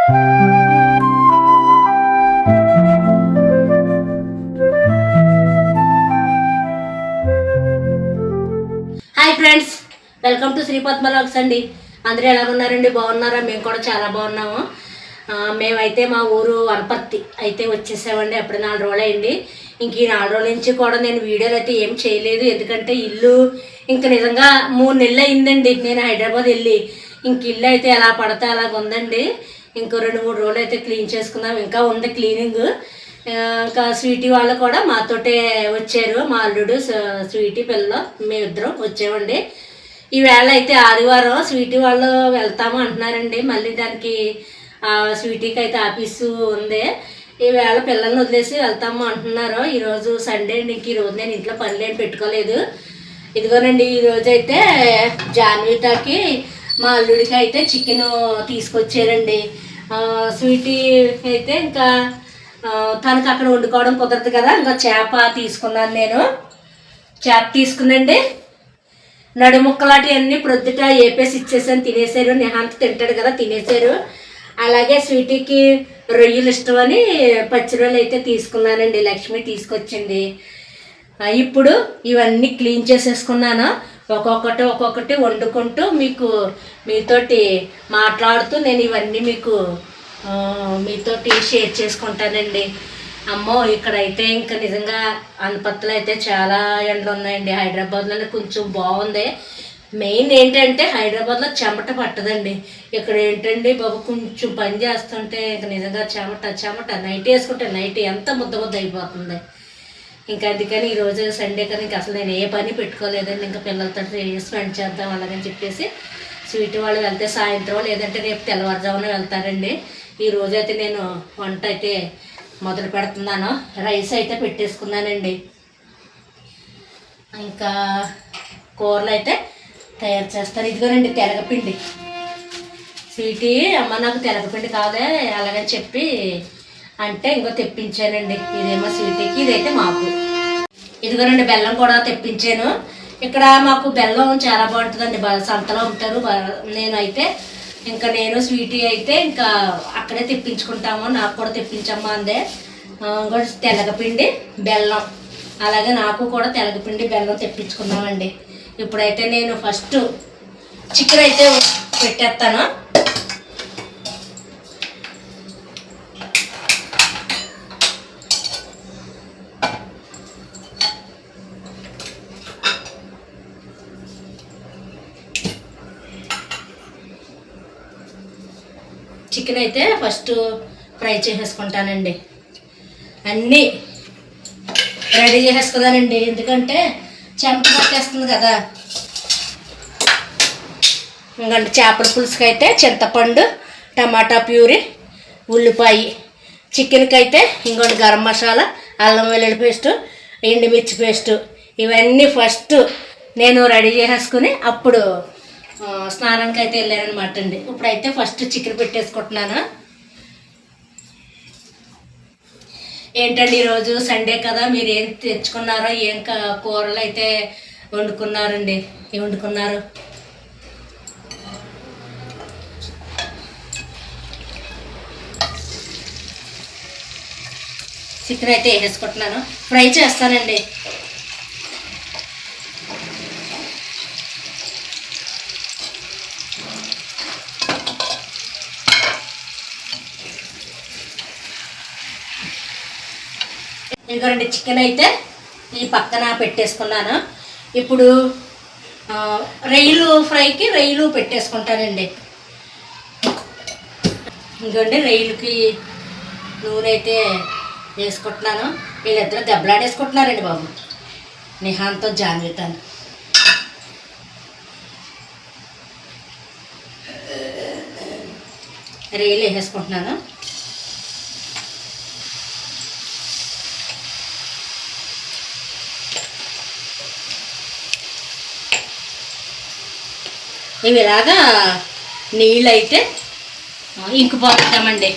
Hi friends, welcome to Shri Padma vlogs అండి. అందరూ ఎలా ఉన్నారండి? బాగున్నారా? మేము కూడా చాలా బాగున్నాము. మేమైతే మా ఊరు వనపర్తి అయితే వచ్చేసామండి. అప్పుడు 4 రోజులు అయింది. ఇంక ఈ 4 రోజుల నుంచి కూడా నేను వీడియోలు అయితే ఏం చేయలేదు. ఎందుకంటే ఇల్లు ఇంక నిజంగా 3 నెలలు అయిందండి నేను హైదరాబాద్ వెళ్ళి. ఇంక ఇల్లు అయితే ఎలా పడితే అలాగ ఉందండి. ఇంకో 2-3 రోజులు అయితే క్లీన్ చేసుకుందాం. ఇంకా ఉంది క్లీనింగ్. ఇంకా స్వీటీ వాళ్ళు కూడా మాతోటే వచ్చారు. మా అల్లుడు, స్వీటీ పిల్ల, మేమిద్దరం వచ్చామండి. ఈవేళ అయితే ఆదివారం స్వీటీ వాళ్ళు వెళ్తాము అంటున్నారండి. మళ్ళీ దానికి స్వీటీకి అయితే ఆఫీసు ఉంది. ఈవేళ పిల్లల్ని వదిలేసి వెళ్తాము అంటున్నారు. ఈరోజు సండే అండి. ఇంక ఈరోజు నేను ఇంట్లో పనులేం పెట్టుకోలేదు. ఇదిగోనండి, ఈరోజు అయితే జాన్వితాకి మా అల్లుడికి అయితే చికెన్ తీసుకొచ్చారండి. స్వీటీ అయితే ఇంకా తనకు అక్కడ వండుకోవడం కుదరదు కదా, ఇంకా చేప తీసుకున్నాను. నేను చేప తీసుకునండి. నడుముక్కలాంటి అన్నీ ప్రొద్దుట ఏపేసి ఇచ్చేసాను. తినేసారు. నిహాంత్ తింటాడు కదా, తినేసారు. అలాగే స్వీటీకి రొయ్యలు ఇష్టమని పచ్చిరొయ్యలు అయితే తీసుకున్నానండి. లక్ష్మి తీసుకొచ్చింది. ఇప్పుడు ఇవన్నీ క్లీన్ చేసేసుకున్నాను. ఒక్కొక్కటి వండుకుంటూ మీతోటి మాట్లాడుతూ నేను ఇవన్నీ మీతోటి షేర్ చేసుకుంటానండి. అమ్మో, ఇక్కడైతే ఇంకా నిజంగా అనపత్తులు అయితే చాలా ఎండలు ఉన్నాయండి. హైదరాబాద్లోనే కొంచెం బాగుంది. మెయిన్ ఏంటంటే హైదరాబాద్లో చెమట పట్టదండి. ఇక్కడ ఏంటండి బాబు, కొంచెం పని చేస్తుంటే ఇంకా నిజంగా చెమట నైట్ వేసుకుంటే నైట్ ఎంత ముద్ద అయిపోతుంది. ఇంకా అందుకని ఈరోజు సండే కదా, ఇంకా అసలు నేను ఏ పని పెట్టుకోలేదండి. ఇంకా పిల్లలతో స్పెండ్ చేద్దాం అలాగని చెప్పేసి స్వీట్ వాళ్ళు వెళ్తే సాయంత్రం, లేదంటే రేపు తెల్లవారుజామున వెళ్తారండి. ఈరోజు అయితే నేను వంట అయితే మొదలు పెడుతున్నాను. రైస్ అయితే పెట్టేసుకున్నానండి. ఇంకా కూరలు అయితే తయారు చేస్తాను. ఇదిగోనండి తెలగపిండి. స్వీటీ, అమ్మ నాకు తెలగపిండి కాదే అలాగని చెప్పి అంటే ఇంకో తెప్పించానండి. ఇదేమో స్వీటీకి, ఇదైతే మాకు. ఇదిగోనండి బెల్లం కూడా తెప్పించాను. ఇక్కడ మాకు బెల్లం చాలా బాగుంటుందండి. సంతలో అమ్ముతారు. నేనైతే నేను స్వీటీ అయితే ఇంకా అక్కడే తెప్పించుకుంటాము. నాకు కూడా తెప్పించమ్మా అందే. ఇంకోటి తెలగపిండి, బెల్లం. అలాగే నాకు కూడా తెలగపిండి, బెల్లం తెప్పించుకున్నామండి. ఇప్పుడైతే నేను ఫస్ట్ చికెన్ అయితే పెట్టేస్తాను. చికెన్ అయితే ఫస్ట్ ఫ్రై చేసేసుకుంటానండి. అన్నీ రెడీ చేసేసుకుందానండి. ఎందుకంటే చెంప పట్టేస్తుంది కదా. ఇంకంటే చేపల పులుసుకి అయితే చింతపండు, టమాటా ప్యూరీ, ఉల్లిపాయ. చికెన్కి అయితే ఇంకోటి గరం మసాలా, అల్లం వెల్లుల్లి పేస్టు, ఎండుమిర్చి పేస్టు. ఇవన్నీ ఫస్ట్ నేను రెడీ చేసేసుకుని అప్పుడు స్నానానికి అయితే వెళ్ళారనమాట అండి. ఇప్పుడైతే ఫస్ట్ చికెన్ పెట్టేసుకుంటున్నాను. ఏంటండి ఈరోజు సండే కదా, మీరు ఏం తెచ్చుకున్నారో, ఏం కూరలు అయితే వండుకున్నారండి? ఏం వండుకున్నారు? చికెన్ అయితే వేసేసుకుంటున్నాను. ఫ్రై చేస్తానండి. ఇదిగోండి చికెన్ అయితే ఈ పక్కన పెట్టేసుకున్నాను. ఇప్పుడు రొయ్యలు ఫ్రైకి రొయ్యలు పెట్టేసుకుంటానండి. ఇంకోండి రొయ్యలకి నూనె అయితే వేసుకుంటున్నాను. వీళ్ళిద్దరూ దెబ్బలాడేసుకుంటున్నారండి బాబు, నిహాంతో జాన్వితాను. రొయ్యలు వేసేసుకుంటున్నాను. ఇవి ఇలాగా నీళ్ళు అయితే ఇంకిపోతామండి.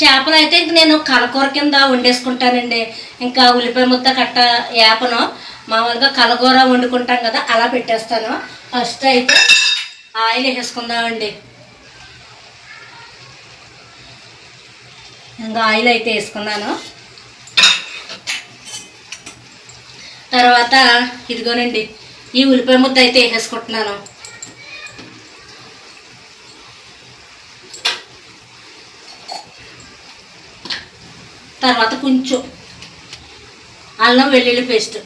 చేపలు అయితే ఇంక నేను కలకూర కింద వండేసుకుంటానండి. ఇంకా ఉల్లిపాయ ముద్ద కట్ట వేపను మామూలుగా కలకూర వండుకుంటాం కదా, అలా పెట్టేస్తాను. ఫస్ట్ అయితే ఆయిల్ వేసుకుందామండి. ఇంకా ఆయిల్ అయితే వేసుకున్నాను. తర్వాత ఇదిగోనండి ఈ ఉల్లిపాయ ముద్ద అయితే వేసేసుకుంటున్నాను. తర్వాత కొంచెం అల్లం వెల్లుల్లి పేస్ట్,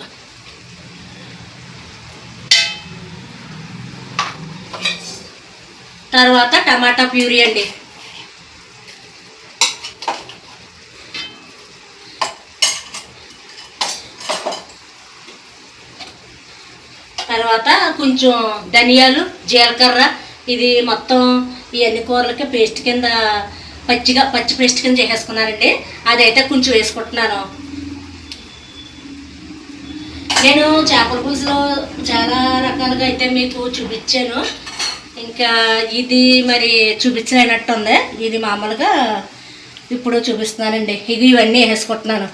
తర్వాత టమాటా ప్యూరీ అండి. తర్వాత కొంచెం ధనియాలు, జీలకర్ర, ఇది మొత్తం ఈ అన్ని కూరలకి పేస్ట్ కింద పచ్చి పేస్ట్ కింద చేసేసుకున్నానండి. అదైతే కొంచెం వేసుకుంటున్నాను. నేను చేపల పులుసులో చాలా రకాలుగా అయితే మీకు చూపించాను. ఇంకా ఇది మరి చూపించలేనట్టుంది. ఇది మామూలుగా ఇప్పుడు చూపిస్తున్నానండి. ఇవన్నీ వేసేసుకుంటున్నాను.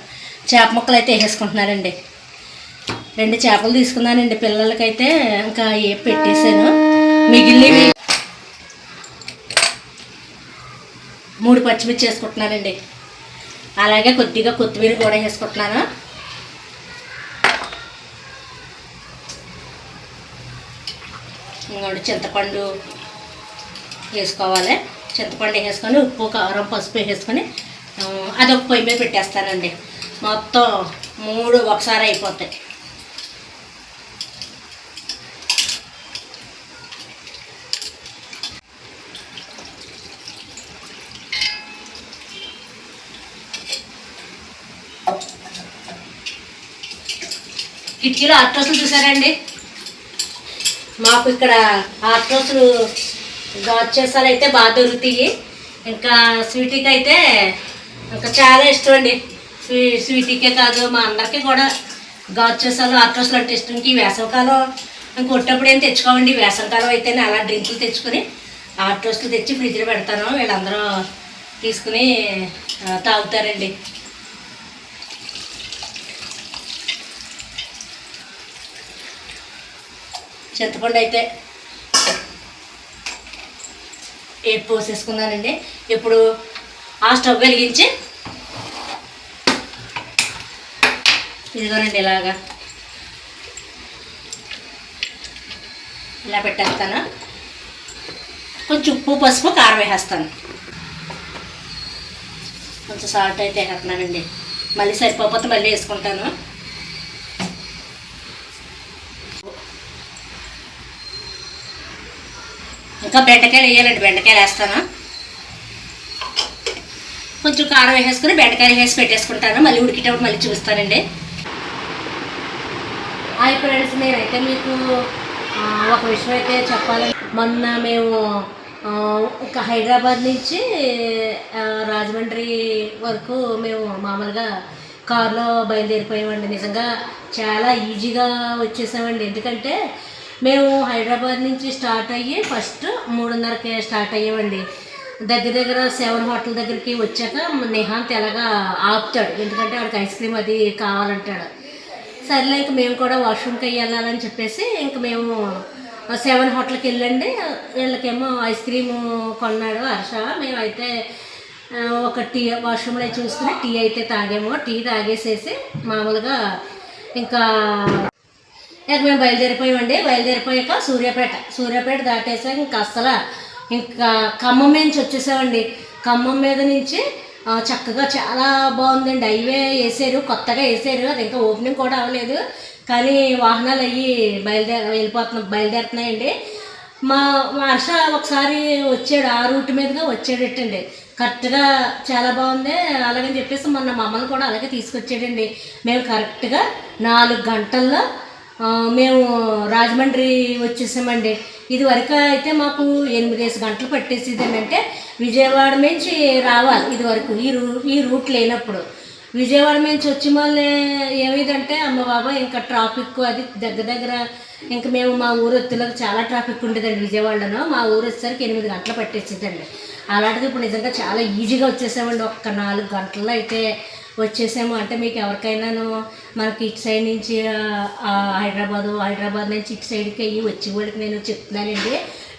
చేప ముక్కలు అయితే వేసేసుకుంటున్నానండి. 2 చేపలు తీసుకున్నానండి పిల్లలకైతే. ఇంకా ఏ పెట్టేశాను. మిగిలినవి 3 పచ్చిమిర్చి వేసుకుంటున్నానండి. అలాగే కొద్దిగా కొత్తిమీర కూడా వేసుకుంటున్నాను. ఇంకోటి చింతపండు వేసుకోవాలి. చింతపండు వేసుకొని ఉప్పు, కారం, పసుపు వేసుకొని అదొక పొయ్యి మీద పెట్టేస్తానండి. మొత్తం 3 ఒకసారి అయిపోతాయి. కిటికీలో ఆర్ట్రోసులు చూసారండి. మాకు ఇక్కడ ఆర్ట్రోసులు గాచేసాలు అయితే బాగా దొరుకుతాయి. ఇంకా స్వీటీకి అయితే ఇంకా చాలా ఇష్టం అండి. స్వీటీకే కాదు మా అందరికీ కూడా గాచేసాలు, ఆర్ట్రోసులు అంటే ఇష్టం. ఇంక ఈ వేసవకాలం ఇంక కొట్టప్పుడు ఏం తెచ్చుకోమండి. వేసవకాలం అయితేనే అలా డ్రింకులు తెచ్చుకొని ఆర్ట్రోసులు తెచ్చి ఫ్రిడ్జ్లో పెడతాను. వీళ్ళందరూ తీసుకుని తాగుతారండి. చింతపండు అయితే పోసేసుకున్నానండి. ఇప్పుడు ఆ స్టవ్ వెలిగించి ఇదిగోనండి ఇలా పెట్టేస్తాను. కొంచెం ఉప్పు, పసుపు, కారం వేసేస్తాను. కొంచెం సాల్ట్ అయితే వేస్తున్నానండి. మళ్ళీ సరిపోతే మళ్ళీ వేసుకుంటాను. ఇంకా బెండకాయలు వేయాలండి. బెండకాయలు వేస్తాను. కొంచెం కారం వేసేసుకుని బెండకాయలు వేసి పెట్టేసుకుంటాను. మళ్ళీ ఉడికేటప్పుడు మళ్ళీ చూపిస్తానండి. హాయ్ ఫ్రెండ్స్, నేనైతే మీకు ఒక విషయం అయితే చెప్పాలి. మొన్న మేము ఒక హైదరాబాద్ నుంచి రాజమండ్రి వరకు మేము మామూలుగా కారులో బయలుదేరిపోయామండి. నిజంగా చాలా ఈజీగా వచ్చేసామండి. ఎందుకంటే మేము హైదరాబాద్ నుంచి స్టార్ట్ అయ్యి ఫస్ట్ 3:30కే స్టార్ట్ అయ్యామండి. దగ్గర 7 హోటల్ దగ్గరికి వచ్చాక నిహాంత్ ఎలాగా ఆపుతాడు. ఎందుకంటే వాడికి ఐస్ క్రీమ్ అది కావాలంటాడు. సరేలే ఇంక మేము కూడా వాష్రూమ్కి వెళ్ళాలని చెప్పేసి ఇంక మేము 7 హోటల్కి వెళ్ళండి. వీళ్ళకేమో ఐస్ క్రీము కొన్నాడు హర్ష. మేమైతే ఒక టీ వాష్రూమ్లో చూసుకుని టీ అయితే తాగాము. టీ తాగేసేసి మామూలుగా ఇంకా మేము బయలుదేరిపోయామండి. బయలుదేరిపోయాక సూర్యాపేట దాటేసాక ఇంకా అసలు ఇంకా ఖమ్మం నుంచి వచ్చేసామండి. ఖమ్మం మీద నుంచి చక్కగా చాలా బాగుందండి. హైవే వేసారు, కొత్తగా వేసారు. అది ఇంకా ఓపెనింగ్ కూడా అవ్వలేదు. కానీ వాహనాలు అయ్యి బయలుదేరుతున్నాయండి. మా హర్ష ఒకసారి వచ్చాడు, ఆ రూట్ మీదుగా వచ్చాడటండి. కరెక్ట్గా చాలా బాగుంది. అలాగని చెప్పేసి మొన్న మమ్మల్ని కూడా అలాగే తీసుకొచ్చాడండి. మేము కరెక్ట్గా 4 గంటల్లో మేము రాజమండ్రి వచ్చేసామండి. ఇది వరకు అయితే మాకు 8 గంటలు పట్టేసేది. అంటే విజయవాడ నుంచి రావాలి ఇది వరకు ఈ రూట్ లేనప్పుడు. విజయవాడ నుంచి వచ్చి మళ్ళీ ఏమైందంటే అమ్మ బాబా ఇంకా ట్రాఫిక్ అది దగ్గర దగ్గర ఇంకా మేము మా ఊరు వచ్చేలోకి చాలా ట్రాఫిక్ ఉండేదండి విజయవాడలో. మా ఊరు వచ్చేసరికి 8 గంటలు పట్టేసిందండి. అలాంటిది ఇప్పుడు నిజంగా చాలా ఈజీగా వచ్చేసామండి. ఒక్క 4 గంటల్లో అయితే వచ్చేసాము. అంటే మీకు ఎవరికైనాను మనకి ఇటు సైడ్ నుంచి హైదరాబాద్ నుంచి ఇటు సైడ్కి అయ్యి వచ్చి వాళ్ళకి నేను చెప్తున్నానండి.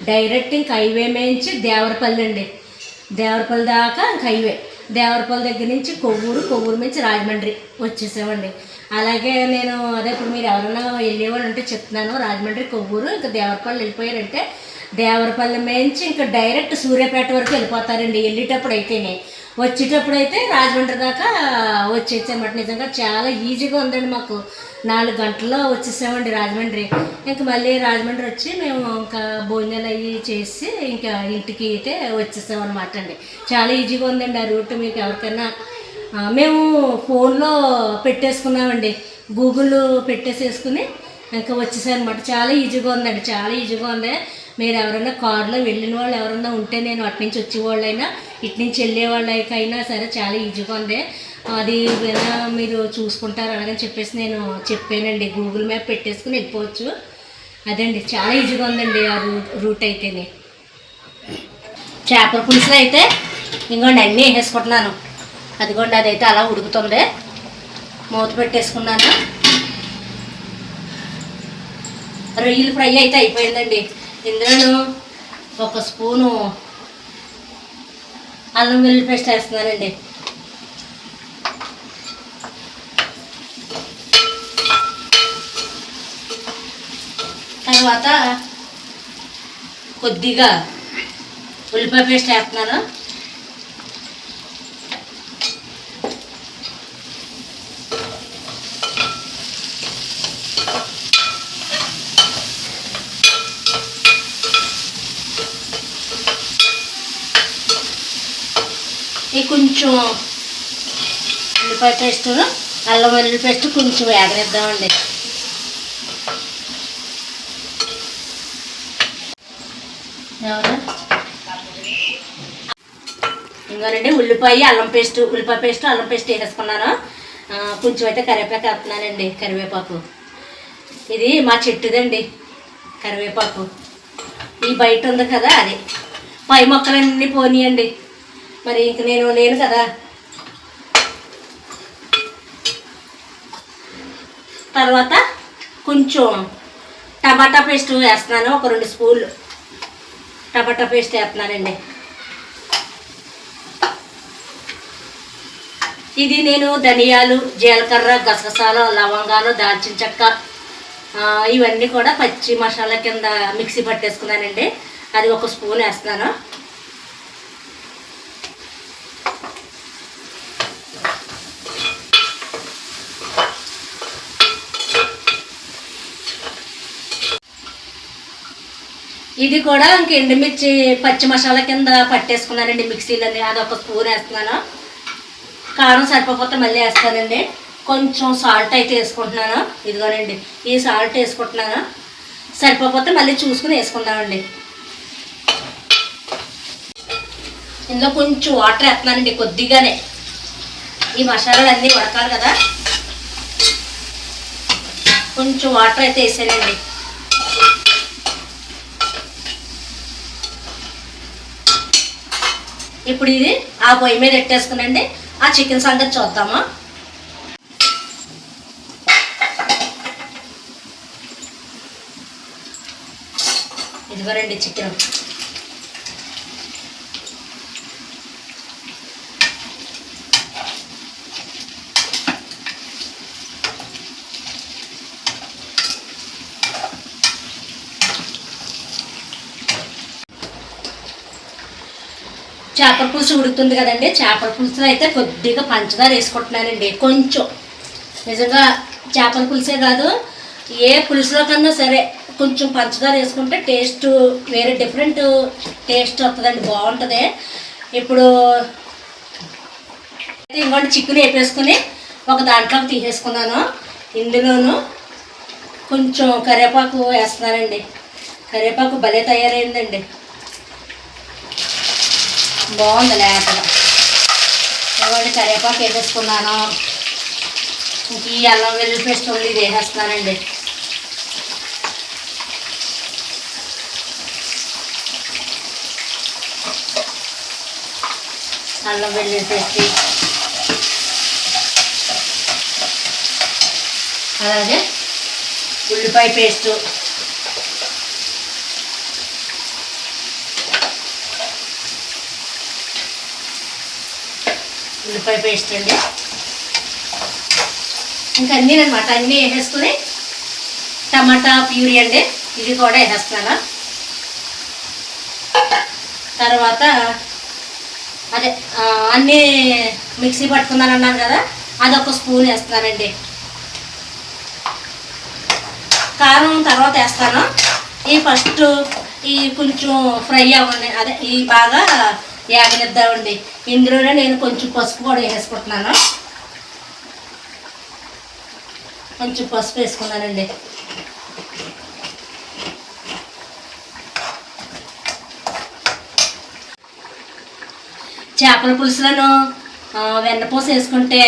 డైరెక్ట్ ఇంక హైవే నుంచి దేవరపల్లి అండి. దేవరపల్లి దాకా హైవే. దేవరపల్లి దగ్గర నుంచి కొవ్వూరు నుంచి రాజమండ్రి వచ్చేసామండి. అలాగే నేను అదే ఇప్పుడు మీరు ఎవరైనా వెళ్ళేవాళ్ళు అంటే చెప్తున్నాను. రాజమండ్రి కొవ్వూరు ఇంకా దేవరపల్లి వెళ్ళిపోయారంటే దేవరపల్లి నుంచి ఇంకా డైరెక్ట్ సూర్యాపేట వరకు వెళ్ళిపోతారండి వెళ్ళేటప్పుడు అయితేనే. వచ్చేటప్పుడు అయితే రాజమండ్రి దాకా వచ్చేసామన్నమాట. నిజంగా చాలా ఈజీగా ఉందండి. మాకు 4 గంటల్లో వచ్చేసామండి రాజమండ్రి. ఇంకా మళ్ళీ రాజమండ్రి వచ్చి మేము ఇంకా భోజనాలు అవి చేసి ఇంకా ఇంటికి అయితే వచ్చేసామన్నమాట అండి. చాలా ఈజీగా ఉందండి ఆ రూట్. మీకు ఎవరికైనా మేము ఫోన్లో పెట్టేసుకున్నామండి, గూగుల్ పెట్టేసేసుకుని ఇంకా వచ్చేసారనమాట. చాలా ఈజీగా ఉందండి, చాలా ఈజీగా ఉంది. మీరు ఎవరైనా కారులో వెళ్ళిన వాళ్ళు ఎవరైనా ఉంటే నేను అటు నుంచి వచ్చేవాళ్ళైనా ఇటు నుంచి వెళ్ళేవాళ్ళకైనా సరే చాలా ఈజీగా ఉంది. అది మీరు చూసుకుంటారు అలాగని చెప్పేసి నేను చెప్పానండి. గూగుల్ మ్యాప్ పెట్టేసుకుని వెళ్ళిపోవచ్చు. అదండి చాలా ఈజీగా ఉందండి ఆ రూట్ అయితేనే. చేపల పులుసులో అయితే ఇంకోండి అన్నీ వేసేసుకుంటున్నాను. అదిగోండి అదైతే అలా ఉడుకుతుంది. మూత పెట్టేసుకున్నాను. రొయ్యలు ఫ్రై అయితే అయిపోయిందండి. ఇందులో 1 స్పూను అల్లం వెల్లుల్లి పేస్ట్ వేస్తున్నానండి. తర్వాత కొద్దిగా ఉల్లిపాయ పేస్ట్ వేస్తున్నాను. కొంచెం ఉల్లిపాయ పేస్ట్ అల్లం వెల్లుల్లి పేస్ట్ కొంచెం వేగనిద్దామండి. ఇంకోనండి ఉల్లిపాయ పేస్ట్ అల్లం పేస్ట్ వేసేసుకున్నాను. కొంచెం అయితే కరివేపాకు వేస్తున్నానండి. కరివేపాకు ఇది మా చెట్టుదండి కరివేపాకు. ఈ బయట ఉంది కదా అది. పై మొక్కలన్నీ పోనీయండి. మరి ఇంక నేను లేను కదా. తర్వాత కొంచెం టమాటా పేస్ట్ వేస్తున్నాను. ఒక 2 స్పూన్లు టమాటా పేస్ట్ వేస్తున్నానండి. ఇది నేను ధనియాలు, జీలకర్ర, గసగసాలు, లవంగాలు, దాల్చిన చెక్క ఇవన్నీ కూడా పచ్చి మసాలా కింద మిక్సీ పట్టేసుకున్నానండి. అది 1 స్పూన్ వేస్తున్నాను. ఇది కూడా ఇంక ఎండుమిర్చి పచ్చి మసాలా కింద పట్టేసుకున్నానండి మిక్సీలోని. అది 1 స్పూన్ వేస్తున్నాను. కారం సరిపోతే మళ్ళీ వేస్తానండి. కొంచెం సాల్ట్ అయితే వేసుకుంటున్నాను. ఇదిగోనండి ఈ సాల్ట్ వేసుకుంటున్నాను. సరిపోతే మళ్ళీ చూసుకుని వేసుకుందామండి. ఇందులో కొంచెం వాటర్ వేస్తున్నానండి కొద్దిగానే. ఈ మసాలాలు అన్నీ ఉడకాలి కదా. కొంచెం వాటర్ అయితే వేసానండి. ఇప్పుడు ఇది ఆ పొయ్యి మీద పెట్టేసుకునండి. ఆ చికెన్ సంగతి చూద్దాము. ఇదిగోనండి చికెన్. చేపల పులుసు ఉడుకుతుంది కదండి. చేపల పులుసులో అయితే కొద్దిగా పంచదార వేసుకుంటున్నానండి. కొంచెం నిజంగా చేపల పులుసే కాదు ఏ పులుసులో కన్నా సరే కొంచెం పంచదార వేసుకుంటే టేస్ట్ వేరే డిఫరెంట్ టేస్ట్ వస్తుందండి, బాగుంటుంది. ఇప్పుడు ఇంకోటి చికెన్ వేపేసుకుని ఒక దాంట్లోకి తీసేసుకున్నాను. ఇందులోను కొంచెం కరివేపాకు వేస్తున్నానండి. కరివేపాకు భలే తయారైందండి, బాగుంది లేతగా. ఇవ్వండి కరివేపాకు వేసేసుకున్నాను. ఇంక ఈ అల్లం వెల్లుల్లి పేస్ట్ ఉంది, ఇది వేసేస్తున్నానండి. అల్లం వెల్లుల్లి పేస్ట్, అలాగే ఉల్లిపాయ పేస్టు, ఉల్లిపాయ పేస్ట్ అండి. ఇంకా అన్నీ అనమాట, అన్నీ వేసేసుకుని టమాటా ప్యూరీ అండి, ఇది కూడా వేసేస్తున్నాను. తర్వాత అదే అన్నీ మిక్సీ పట్టుకున్నాను అన్నాను కదా, అదొక స్పూన్ వేస్తున్నానండి. కారం తర్వాత వేస్తాను. ఈ ఫస్ట్ ఈ కొంచెం ఫ్రై అవ్వండి, అదే ఈ బాగా యాగనిద్దామండి. ఇందులోనే నేను కొంచెం పసుపు కూడా వేసుకుంటున్నాను. కొంచెం పసుపు వేసుకున్నానండి. చేపల పులుసులను వెన్నపూస వేసుకుంటే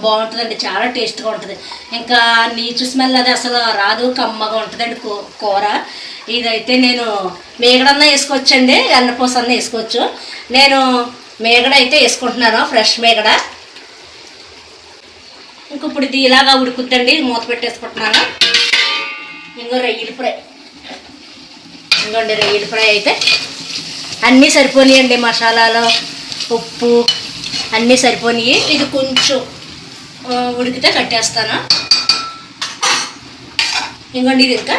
బాగుంటుందండి, చాలా టేస్ట్గా ఉంటుంది. ఇంకా నీచు స్మెల్ అది అసలు రాదు, కమ్మగా ఉంటుందండి కూర. ఇదైతే నేను మేగడన్నా వేసుకోవచ్చండి, వెన్నపూస అన్న వేసుకోవచ్చు. నేను మేగడ అయితే వేసుకుంటున్నాను, ఫ్రెష్ మేగడ. ఇంక ఇప్పుడు ఇది ఇలాగా ఉడుకుద్దండి, మూత పెట్టేసుకుంటున్నాను. ఇంకో రొయ్యల ఫ్రై, ఇంకోండి రొయ్యల ఫ్రై అయితే అన్నీ సరిపోయాయండి. మసాలాలు, ఉప్పు అన్నీ సరిపోయి. ఇది కొంచెం ఉడికితే కట్టేస్తాను. ఇంకోండి ఇది ఇంకా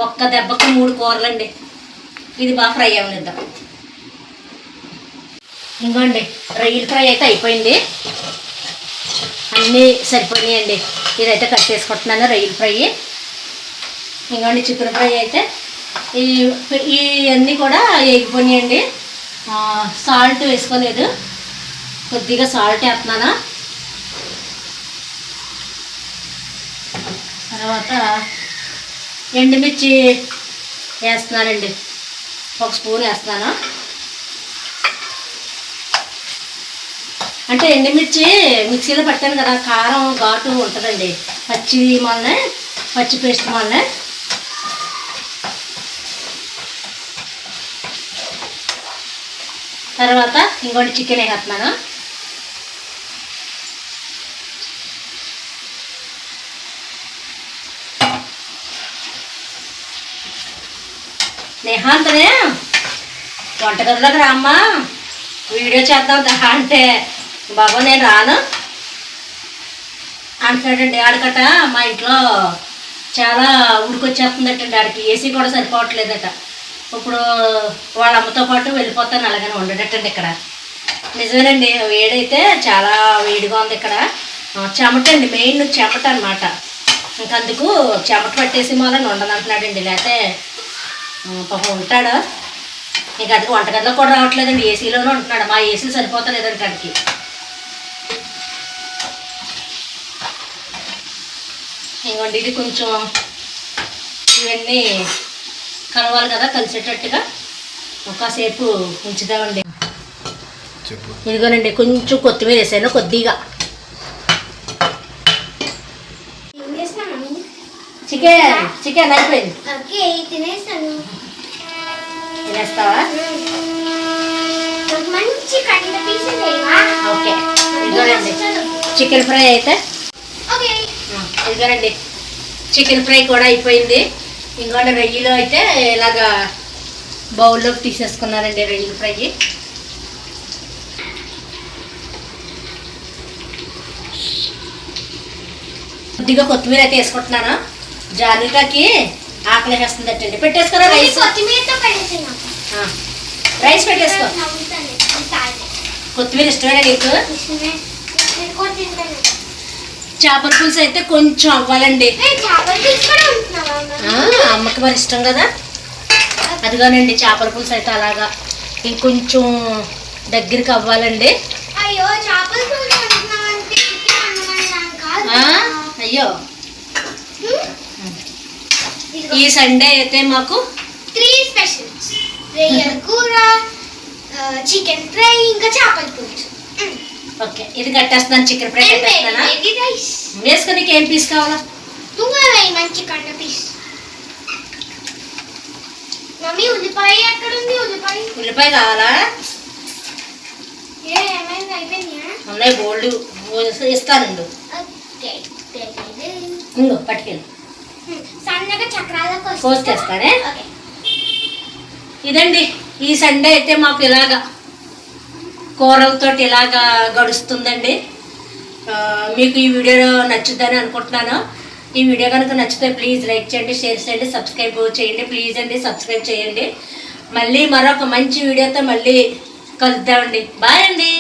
ఒక్క దెబ్బకి 3 కూరలండి. ఇది బాగా ఫ్రై అవ్వనిద్దాం. ఇంకోండి రొయ్యల ఫ్రై అయితే అయిపోయింది, అన్నీ సరిపోయినాయండి. ఇదైతే కట్టేసుకుంటున్నాను రొయ్యల ఫ్రై. ఇంకోండి చికెన్ ఫ్రై అయితే ఇవన్నీ కూడా వేగిపోయినాయండి. సాల్ట్ వేసుకోలేదు, కొద్దిగా సాల్ట్ వేస్తున్నాను. తర్వాత ఎండుమిర్చి వేస్తున్నానండి, 1 స్పూన్ వేస్తున్నాను. అంటే ఎండుమిర్చి మిక్సీలో పట్టాను కదా, కారం ఘాటు ఉంటుందండి, పచ్చి పేస్ట్ వల్లనే. తర్వాత ఇంకోటి చికెన్ వేస్తున్నాను. నేహాంతనే వంటగదిలోకి రామ్మా, వీడియో చేద్దాం అంటే బాబా నేను రాను అంటున్నాడండి. ఆడకట మా ఇంట్లో చాలా ఉడికొచ్చేస్తుందటండి, ఆడికి ఏసీ కూడా సరిపోవట్లేదట. ఇప్పుడు వాళ్ళ అమ్మతో పాటు వెళ్ళిపోతాను, అలాగనే ఉండేటండి. ఇక్కడ నిజమేనండి, వేడైతే చాలా వేడిగా ఉంది ఇక్కడ. చెమట అండి, మెయిన్ చెమట అనమాట. ఇంకందుకు చెమట పట్టేసి మూలని ఉండదంటున్నాడండి. లేకపోతే పాపం ఉంటాడు. ఇంకా అది వంటగదిలో కూడా రావట్లేదండి, ఏసీలోనే ఉంటున్నాడు. మా ఏసీ సరిపోతలేదండి అక్కడికి. ఇంకోండి ఇది కొంచెం ఇవన్నీ కలవాలి కదా, కలిసేటట్టుగా ఒకసేపు ఉంచుదామండి. ఇదిగోనండి కొంచెం కొత్తిమీర వేసాను, కొద్దిగా. చికెన్ అయిపోయింది, తినేస్తావా? ఓకే. ఇదిగోనండి చికెన్ ఫ్రై అయితే, ఇదిగోనండి చికెన్ ఫ్రై కూడా అయిపోయింది. ఇంకోటి రొయ్యలు అయితే ఇలాగా బౌల్లోకి తీసేసుకున్నానండి, రొయ్యల ఫ్రై. కొద్దిగా కొత్తిమీర అయితే వేసుకుంటున్నాను, జాలికాకి ఆకలి వేస్తుందటండి. పెట్టేసుకోరా రైస్, రైస్ పెట్టేసుకో. కొత్తిమీర ఇష్టమేనా నీకు? చేపల పులుసు అయితే కొంచెం అవ్వాలండి, అమ్మకి మరి ఇష్టం కదా. అదిగోనండి చేపల పులుసు అయితే అలాగా ఇంకొంచెం దగ్గరికి అవ్వాలండి. అయ్యో ఈ సండే అయితే మాకు 3 స్పెషల్స్. రొయ్యల కూర, చికెన్ ఫ్రై, ఇంకా చేపల పులుసు. ఓకే, ఇది కట్టేస్తున్నాను. Chicken fry కట్టేస్తానా? వేసుకుని ఏం పీస్ కావాలా? మంచి కండ పీస్. మమ్మీ ఉల్లిపాయ ఎక్కడ ఉంది? ఉల్లిపాయ కావాలా? ఏమైంది? అయిపోయిందా? ఉన్నాయి, బోల్డ్ ఇస్తానండు. ఇంకో పట్టుకెళ్ళి సన్నగా చక్రాల కోసుకేస్తానే. ఇదండి ఈ సండే అయితే మాకు ఇలాగా కూరలతో ఇలాగా గడుస్తుందండి. మీకు ఈ వీడియో నచ్చుద్దని అనుకుంటున్నాను. ఈ వీడియో కనుక నచ్చితే ప్లీజ్ లైక్ చేయండి, షేర్ చేయండి, సబ్స్క్రైబ్ చేయండి. ప్లీజ్ అండి సబ్స్క్రైబ్ చేయండి. మళ్ళీ మరొక మంచి వీడియోతో మళ్ళీ కలుద్దామండి. బాయ్ అండి.